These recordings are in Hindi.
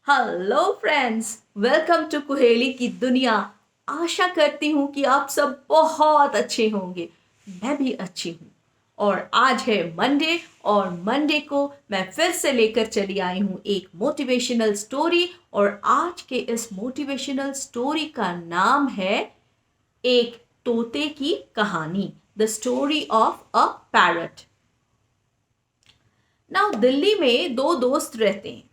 Hello friends, welcome to Kuheli की दुनिया। आशा करती हूँ कि आप सब बहुत अच्छे होंगे। मैं भी अच्छी हूँ। और आज है मंडे और मंडे को मैं फिर से लेकर चली आई हूँ एक मोटिवेशनल स्टोरी। और आज के इस मोटिवेशनल स्टोरी का नाम है एक तोते की कहानी, the story of a parrot. Now Delhi में दो दोस्त रहते हैं।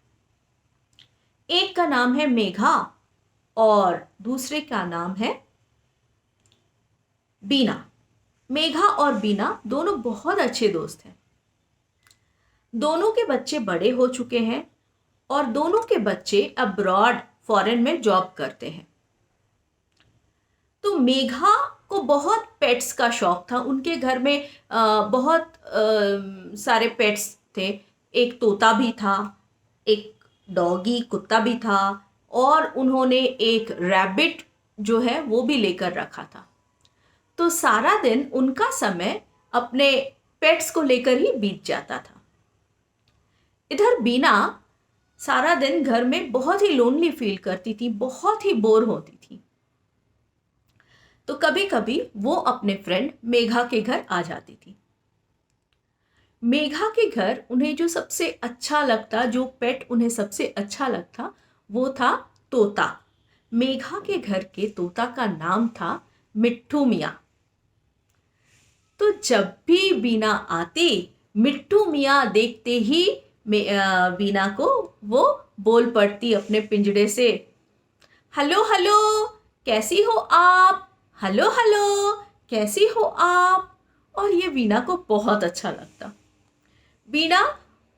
एक का नाम है मेघा और दूसरे का नाम है बीना। मेघा और बीना दोनों बहुत अच्छे दोस्त हैं। दोनों के बच्चे बड़े हो चुके हैं और दोनों के बच्चे अब्रॉड फॉरेन में जॉब करते हैं। तो मेघा को बहुत पेट्स का शौक था। उनके घर में बहुत सारे पेट्स थे। एक तोता भी था, एक डॉगी कुत्ता भी था और उन्होंने एक रैबिट जो है वो भी लेकर रखा था। तो सारा दिन उनका समय अपने पेट्स को लेकर ही बीत जाता था। इधर बीना सारा दिन घर में बहुत ही लोनली फील करती थी, बहुत ही बोर होती थी। तो कभी कभी वो अपने फ्रेंड मेघा के घर आ जाती थी। मेघा के घर उन्हें जो सबसे अच्छा लगता, जो पेट उन्हें सबसे अच्छा लगता, वो था तोता। मेघा के घर के तोता का नाम था मिट्ठू मियाँ। तो जब भी बीना आती, मिट्टू मियाँ देखते ही बीना को वो बोल पड़ती अपने पिंजड़े से, हेलो हेलो, कैसी हो आप? हेलो हेलो, कैसी हो आप? और ये बीना को बहुत अच्छा लगता। बीना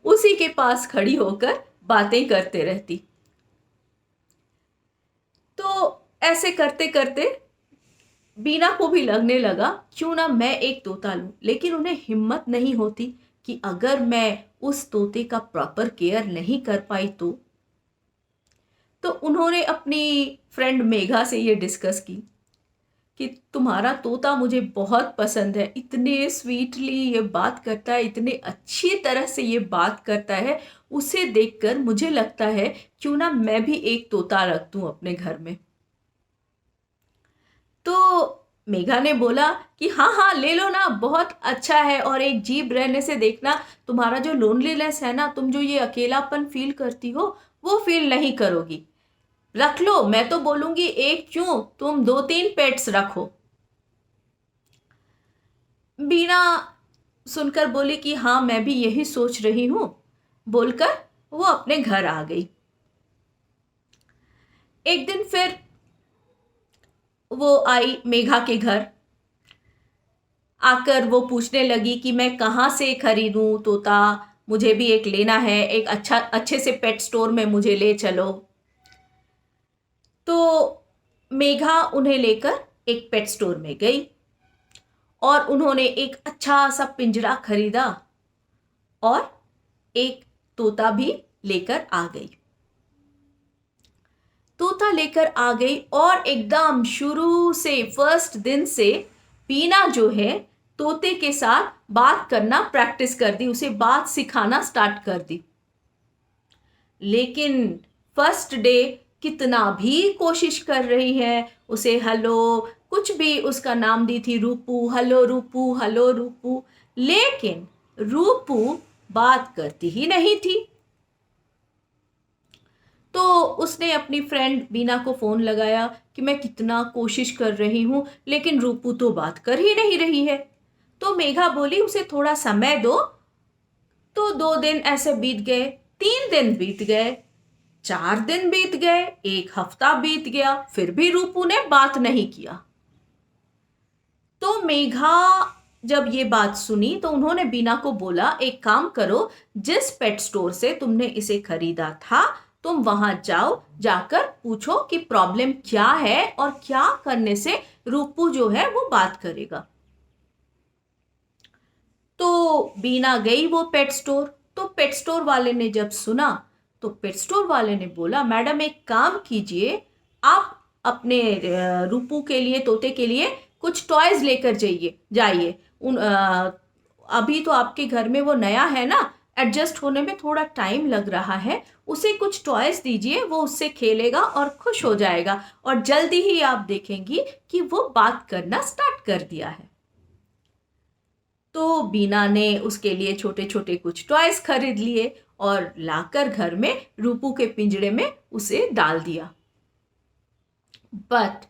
उसी के पास खड़ी होकर बातें करते रहती। तो ऐसे करते करते बीना को भी लगने लगा क्यों ना मैं एक तोता लूं। लेकिन उन्हें हिम्मत नहीं होती कि अगर मैं उस तोते का प्रॉपर केयर नहीं कर पाई तो उन्होंने अपनी फ्रेंड मेघा से ये डिस्कस की कि तुम्हारा तोता मुझे बहुत पसंद है, इतने स्वीटली ये बात करता है, इतने अच्छी तरह से ये बात करता है, उसे देखकर मुझे लगता है क्यों ना मैं भी एक तोता रख दूं अपने घर में। तो मेघा ने बोला कि हाँ हाँ ले लो ना, बहुत अच्छा है। और एक जीव रहने से देखना, तुम्हारा जो लोनलीनेस है ना, तुम जो ये अकेलापन फील करती हो वो फील नहीं करोगी। रख लो, मैं तो बोलूंगी एक क्यों, तुम दो तीन पेट्स रखो। बीना सुनकर बोली कि हाँ मैं भी यही सोच रही हूं। बोलकर वो अपने घर आ गई। एक दिन फिर वो आई मेघा के घर। आकर वो पूछने लगी कि मैं कहाँ से खरीदूं तोता, मुझे भी एक लेना है, एक अच्छे से पेट स्टोर में मुझे ले चलो। तो मेघा उन्हें लेकर एक पेट स्टोर में गई और उन्होंने एक अच्छा सा पिंजरा खरीदा और एक तोता भी लेकर आ गई। तोता लेकर आ गई और एकदम शुरू से, फर्स्ट दिन से बीना जो है तोते के साथ बात करना प्रैक्टिस कर दी, उसे बात सिखाना स्टार्ट कर दी। लेकिन फर्स्ट डे कितना भी कोशिश कर रही है, उसे हेलो, कुछ भी उसका नाम दी थी, रूपू, हेलो रूपू, हेलो रूपू, लेकिन रूपू बात करती ही नहीं थी। तो उसने अपनी फ्रेंड बीना को फोन लगाया कि मैं कितना कोशिश कर रही हूं लेकिन रूपू तो बात कर ही नहीं रही है। तो मेघा बोली उसे थोड़ा समय दो। तो 2 दिन ऐसे बीत गए, 3 दिन बीत गए, 4 दिन बीत गए, एक हफ्ता बीत गया, फिर भी रूपू ने बात नहीं किया। तो मेघा जब ये बात सुनी तो उन्होंने बीना को बोला एक काम करो, जिस पेट स्टोर से तुमने इसे खरीदा था तुम वहां जाओ, जाकर पूछो कि प्रॉब्लम क्या है और क्या करने से रूपू जो है वो बात करेगा। तो बीना गई वो पेट स्टोर। तो पेट स्टोर वाले ने जब सुना तो पेट स्टोर वाले ने बोला मैडम एक काम कीजिए, आप अपने रूपू के लिए, तोते के लिए कुछ टॉयज लेकर जाइए जाइए। अभी तो आपके घर में वो नया है ना, एडजस्ट होने में थोड़ा टाइम लग रहा है, उसे कुछ टॉयज दीजिए, वो उससे खेलेगा और खुश हो जाएगा, और जल्दी ही आप देखेंगी कि वो बात करना स्टार्ट कर दिया है। तो बीना ने उसके लिए छोटे छोटे कुछ टॉयज खरीद लिए और लाकर घर में रूपू के पिंजड़े में उसे डाल दिया। बट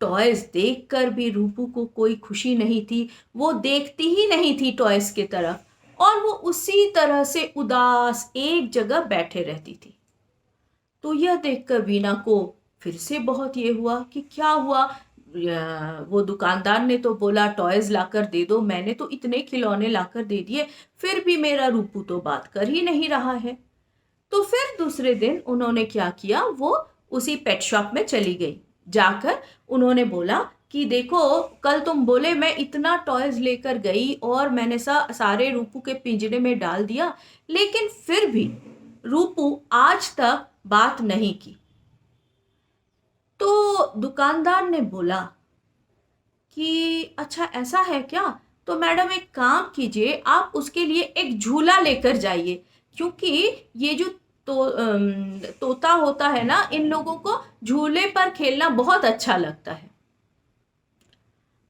टॉयज देखकर भी रूपू को कोई खुशी नहीं थी। वो देखती ही नहीं थी टॉयज की तरफ, और वो उसी तरह से उदास एक जगह बैठे रहती थी। तो यह देखकर वीना को फिर से बहुत ये हुआ कि क्या हुआ। वो दुकानदार ने तो बोला टॉयज लाकर दे दो, मैंने तो इतने खिलौने लाकर दे दिए, फिर भी मेरा रूपू तो बात कर ही नहीं रहा है। तो फिर दूसरे दिन उन्होंने क्या किया, वो उसी पेट शॉप में चली गई। जाकर उन्होंने बोला कि देखो, कल तुम बोले मैं इतना टॉयज लेकर गई और मैंने सारे रूपू के पिंजरे में डाल दिया, लेकिन फिर भी रूपू आज तक बात नहीं की। तो दुकानदार ने बोला कि अच्छा ऐसा है क्या, तो मैडम एक काम कीजिए, आप उसके लिए एक झूला लेकर जाइए, क्योंकि ये जो तोता होता है ना, इन लोगों को झूले पर खेलना बहुत अच्छा लगता है।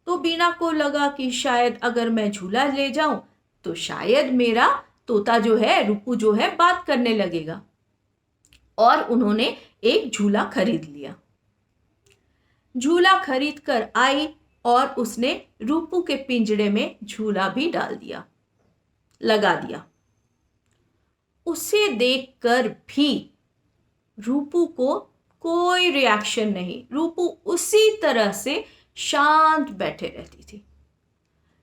तो बीना को लगा कि शायद अगर मैं झूला ले जाऊं तो शायद मेरा तोता जो है, रूपू जो है, बात करने लगेगा, और उन्होंने एक झूला खरीद लिया। झूला खरीद कर आई और उसने रूपू के पिंजड़े में झूला भी डाल दिया, लगा दिया। उसे देखकर भी रूपू को कोई रिएक्शन नहीं। रूपू उसी तरह से शांत बैठे रहती थी।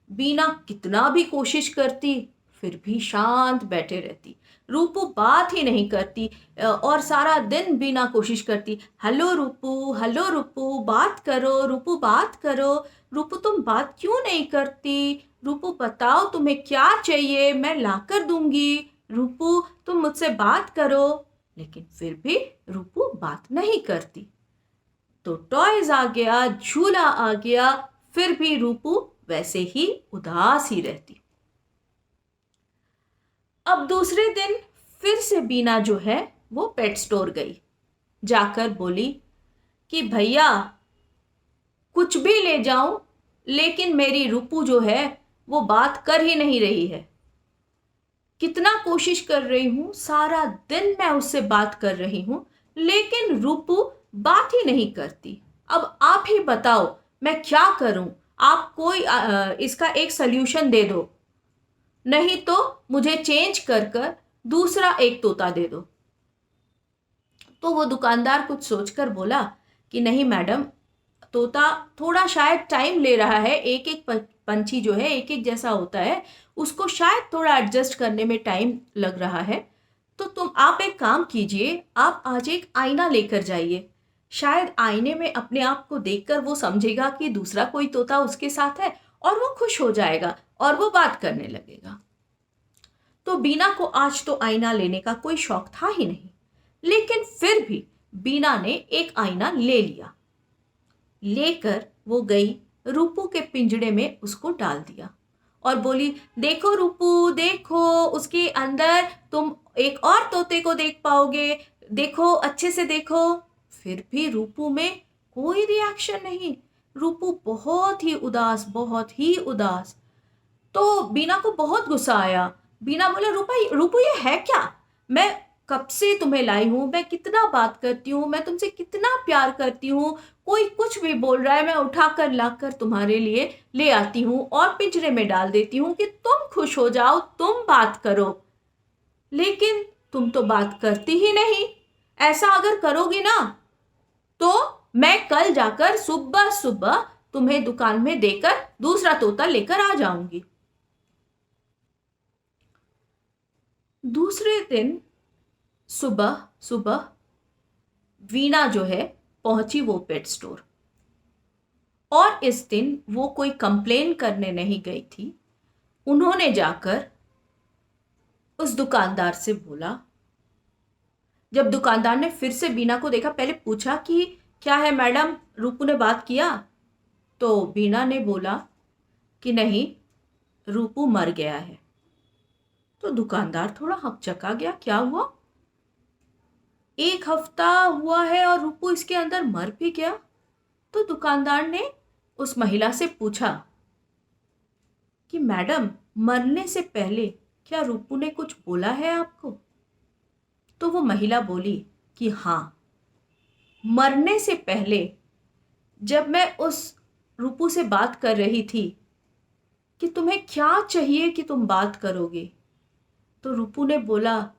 बीना कितना भी कोशिश करती, फिर भी शांत बैठे रहती। रूपू बात ही नहीं करती, और सारा दिन बीना कोशिश करती, हेलो रूपू बात करो, रूपू बात करो, रूपू तुम बात क्यों नहीं करती, रूपू बताओ तुम्हें क्या चाहिए, मैं लाकर दूंगी, रूपू तुम मुझसे बात करो। लेकिन फिर भी रूपू बात नहीं करती। तो टॉयज आ गया, झूला आ गया, फिर भी रूपू वैसे ही उदास ही रहती। अब दूसरे दिन फिर से बीना जो है वो पेट स्टोर गई। जाकर बोली कि भैया कुछ भी ले जाऊं, लेकिन मेरी रूपू जो है वो बात कर ही नहीं रही है। कितना कोशिश कर रही हूं, सारा दिन मैं उससे बात कर रही हूं, लेकिन रूपू बात ही नहीं करती। अब आप ही बताओ मैं क्या करूं, आप कोई इसका एक सल्यूशन दे दो, नहीं तो मुझे चेंज कर कर दूसरा एक तोता दे दो। तो वो दुकानदार कुछ सोचकर बोला कि नहीं मैडम, तोता थोड़ा शायद टाइम ले रहा है, एक एक पंछी जो है एक एक जैसा होता है, उसको शायद थोड़ा एडजस्ट करने में टाइम लग रहा है। तो आप एक काम कीजिए, आप आज एक आईना लेकर जाइए, शायद आईने में अपने आप को देखकर वो समझेगा कि दूसरा कोई तोता उसके साथ है, और वो खुश हो जाएगा और वो बात करने लगेगा। तो बीना को आज तो आईना लेने का कोई शौक था ही नहीं, लेकिन फिर भी बीना ने एक आईना ले लिया। लेकर वो गई, रूपू के पिंजड़े में उसको डाल दिया और बोली, देखो रूपू, देखो उसके अंदर तुम एक और तोते को देख पाओगे, देखो अच्छे से देखो। फिर भी रूपू में कोई रिएक्शन नहीं। रूपू बहुत ही उदास, बहुत ही उदास। तो बीना को बहुत गुस्सा आया। बीना बोला, रूपू ये है क्या, मैं कब से तुम्हें लाई हूं, मैं कितना बात करती हूँ, मैं तुमसे कितना प्यार करती हूँ, कोई कुछ भी बोल रहा है मैं उठाकर लाकर तुम्हारे लिए ले आती हूँ और पिंजरे में डाल देती हूँ कि तुम खुश हो जाओ, तुम बात करो, लेकिन तुम तो बात करती ही नहीं। ऐसा अगर करोगी ना तो मैं कल जाकर सुबह सुबह तुम्हें दुकान में देकर दूसरा तोता लेकर आ जाऊंगी। दूसरे दिन सुबह सुबह वीना जो है पहुंची वो पेट स्टोर, और इस दिन वो कोई कंप्लेन करने नहीं गई थी। उन्होंने जाकर उस दुकानदार से बोला। जब दुकानदार ने फिर से बीना को देखा, पहले पूछा कि क्या है मैडम, रूपू ने बात किया? तो बीना ने बोला कि नहीं, रूपू मर गया है। तो दुकानदार थोड़ा हकचका गया, क्या हुआ? 1 हफ्ता हुआ है और रूपू इसके अंदर मर भी गया। तो दुकानदार ने उस महिला से पूछा कि मैडम, मरने से पहले क्या रूपू ने कुछ बोला है आपको? तो वो महिला बोली कि हाँ, मरने से पहले जब मैं उस रूपू से बात कर रही थी कि तुम्हें क्या चाहिए कि तुम बात करोगे, तो रूपू ने बोला,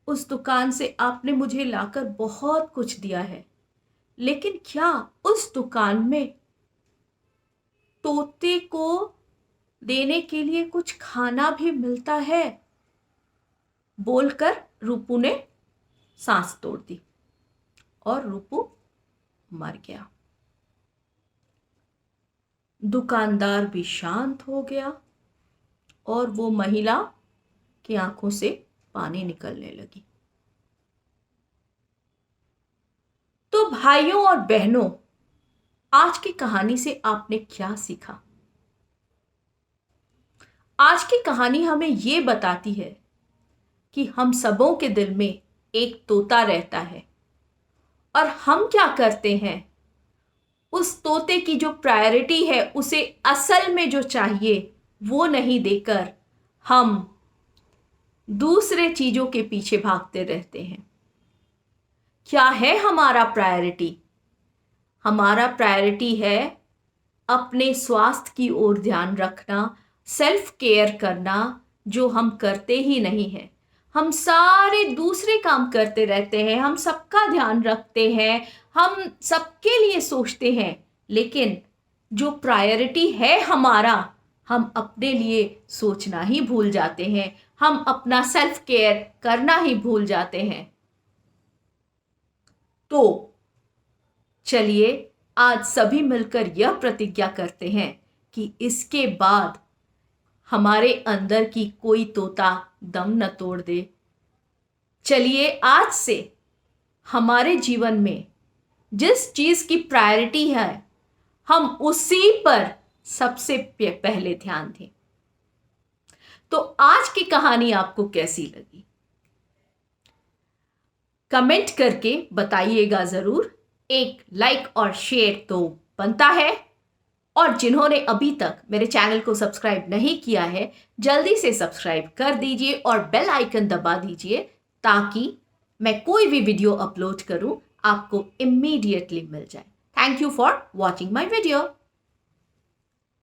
उस दुकान से आपने मुझे लाकर बहुत कुछ दिया है, लेकिन क्या उस दुकान में तोते को देने के लिए कुछ खाना भी मिलता है? बोलकर रूपू ने सांस तोड़ दी और रूपू मर गया। दुकानदार भी शांत हो गया और वो महिला की आंखों से पानी निकलने लगी। तो भाइयों और बहनों, आज की कहानी से आपने क्या सीखा? आज की कहानी हमें ये बताती है कि हम सबों के दिल में एक तोता रहता है और हम क्या करते हैं, उस तोते की जो प्रायोरिटी है उसे असल में जो चाहिए वो नहीं देकर हम दूसरे चीजों के पीछे भागते रहते हैं। क्या है हमारा प्रायोरिटी? हमारा प्रायोरिटी है अपने स्वास्थ्य की ओर ध्यान रखना, सेल्फ केयर करना, जो हम करते ही नहीं हैं। हम सारे दूसरे काम करते रहते हैं, हम सबका ध्यान रखते हैं, हम सबके लिए सोचते हैं, लेकिन जो प्रायोरिटी है हमारा, हम अपने लिए सोचना ही भूल जाते हैं, हम अपना सेल्फ केयर करना ही भूल जाते हैं। तो चलिए आज सभी मिलकर यह प्रतिज्ञा करते हैं कि इसके बाद हमारे अंदर की कोई तोता दम न तोड़ दे। चलिए आज से हमारे जीवन में जिस चीज की प्रायोरिटी है हम उसी पर सबसे पहले ध्यान दें। तो आज की कहानी आपको कैसी लगी? कमेंट करके बताइएगा जरूर। एक लाइक और शेयर तो बनता है, और जिन्होंने अभी तक मेरे चैनल को सब्सक्राइब नहीं किया है, जल्दी से सब्सक्राइब कर दीजिए और बेल आइकन दबा दीजिए ताकि मैं कोई भी वीडियो अपलोड करूं आपको इमीडिएटली मिल जाए। Thank you for watching my video.